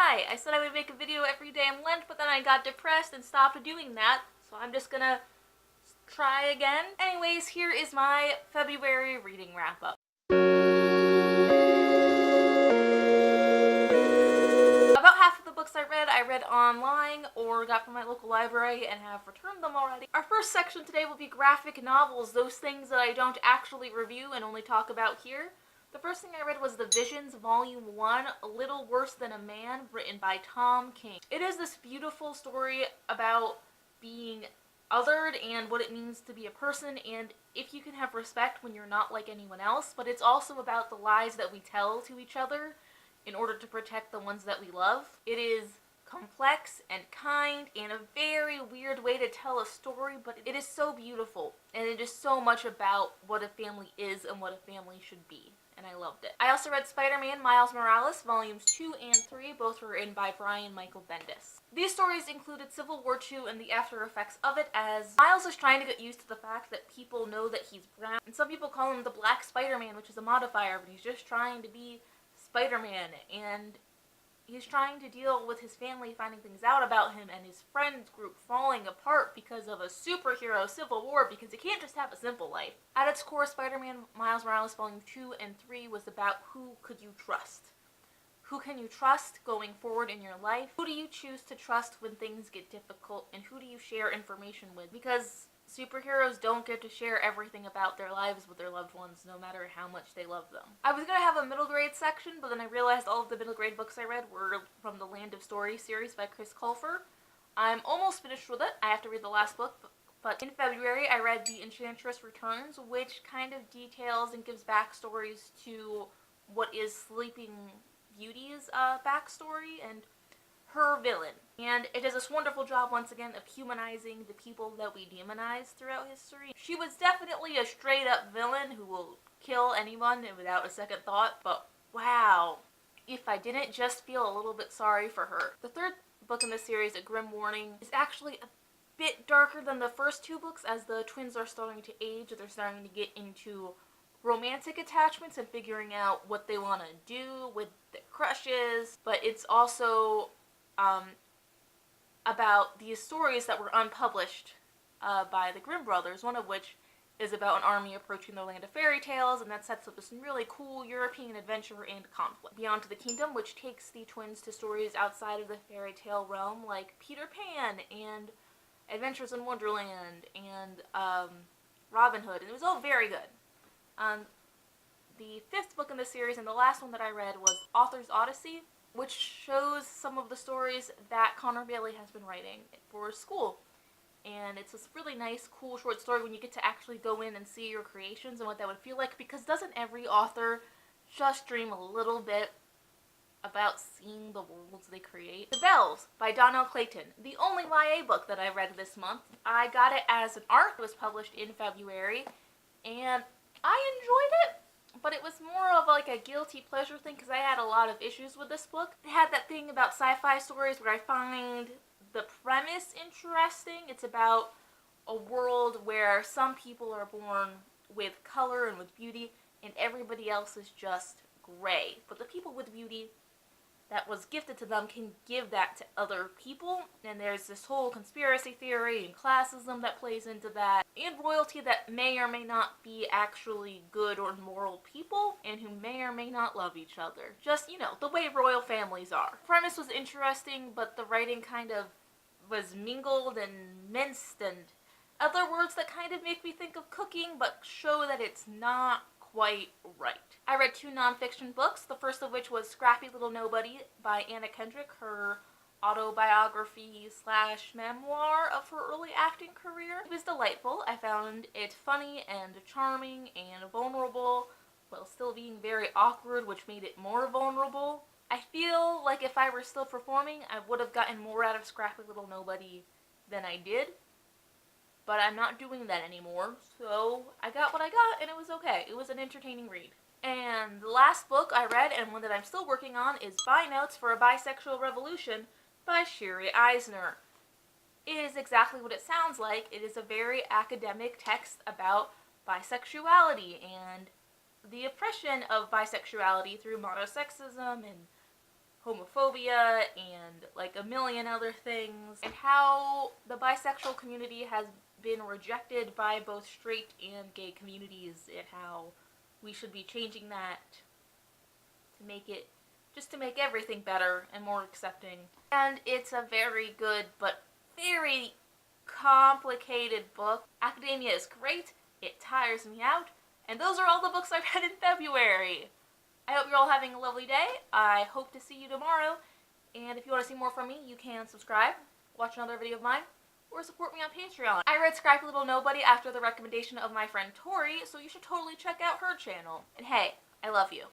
Hi! I said I would make a video every day in Lent, but then I got depressed and stopped doing that, so I'm just gonna try again. Anyways, here is my February reading wrap-up. About half of the books I read online or got from my local library and have returned them already. Our first section today will be graphic novels, those things that I don't actually review and only talk about here. The first thing I read was The Visions, Volume 1, A Little Worse Than a Man, written by Tom King. It is this beautiful story about being othered and what it means to be a person, and if you can have respect when you're not like anyone else, but it's also about the lies that we tell to each other in order to protect the ones that we love. It is complex and kind and a very weird way to tell a story, but it is so beautiful, and it is so much about what a family is and what a family should be, and I loved it. I also read SpiderMan Miles Morales, Volumes 2 and 3, both were written by Brian Michael Bendis. These stories included Civil War II and the after effects of it, as Miles is trying to get used to the fact that people know that he's brown, and some people call him the Black Spider-Man, which is a modifier, but he's just trying to be Spider-Man, and he's trying to deal with his family finding things out about him and his friends group falling apart because of a superhero civil war, because you can't just have a simple life. At its core, Spider-Man Miles Morales Volume 2 and 3 was about who could you trust. Who can you trust going forward in your life? Who do you choose to trust when things get difficult? And who do you share information with? Because superheroes don't get to share everything about their lives with their loved ones, no matter how much they love them. I was going to have a middle grade section, but then I realized all of the middle grade books I read were from the Land of Stories series by Chris Colfer. I'm almost finished with it. I have to read the last book, but in February I read The Enchantress Returns, which kind of details and gives backstories to what is Sleeping Beauty's backstory and her villain. And it does this wonderful job once again of humanizing the people that we demonize throughout history. She was definitely a straight up villain who will kill anyone without a second thought, but wow, if I didn't just feel a little bit sorry for her. The third book in the series, A Grim Warning, is actually a bit darker than the first two books, as the twins are starting to age. They're starting to get into romantic attachments and figuring out what they want to do with their crushes, but it's also about these stories that were unpublished by the Grimm brothers, one of which is about an army approaching the land of fairy tales, and that sets up this really cool European adventure and conflict. Beyond to the Kingdom, which takes the twins to stories outside of the fairy tale realm, like Peter Pan and Adventures in Wonderland and Robin Hood, and it was all very good. The fifth book in the series, and the last one that I read, was Author's Odyssey, which shows some of the stories that Connor Bailey has been writing for school. And it's this really nice, cool short story when you get to actually go in and see your creations and what that would feel like, because doesn't every author just dream a little bit about seeing the worlds they create? The Bells by Donnell Clayton, the only YA book that I read this month. I got it as an ARC. It was published in February, and I enjoyed it, but it was more of like a guilty pleasure thing because I had a lot of issues with this book. It had that thing about sci-fi stories where I find the premise interesting. It's about a world where some people are born with color and with beauty and everybody else is just gray. But the people with beauty that was gifted to them can give that to other people, and there's this whole conspiracy theory and classism that plays into that, and royalty that may or may not be actually good or moral people, and who may or may not love each other. Just, you know, the way royal families are. The premise was interesting, but the writing kind of was mingled and minced, and other words that kind of make me think of cooking, but show that it's not quite right. I read two nonfiction books, the first of which was Scrappy Little Nobody by Anna Kendrick, her autobiography / memoir of her early acting career. It was delightful. I found it funny and charming and vulnerable, while still being very awkward, which made it more vulnerable. I feel like if I were still performing, I would have gotten more out of Scrappy Little Nobody than I did. But I'm not doing that anymore, so I got what I got, and it was okay. It was an entertaining read. And the last book I read, and one that I'm still working on, is By Notes for a Bisexual Revolution by Sherry Eisner. It is exactly what it sounds like. It is a very academic text about bisexuality and the oppression of bisexuality through monosexism and homophobia and like a million other things, and how the bisexual community has been rejected by both straight and gay communities, and how we should be changing that to make it, just to make everything better and more accepting. And it's a very good but very complicated book. Academia is great, it tires me out, and those are all the books I read in February. I hope you're all having a lovely day. I hope to see you tomorrow, and if you want to see more from me, you can subscribe, watch another video of mine, or support me on Patreon. I read Scrappy Little Nobody after the recommendation of my friend Tori, so you should totally check out her channel. And hey, I love you.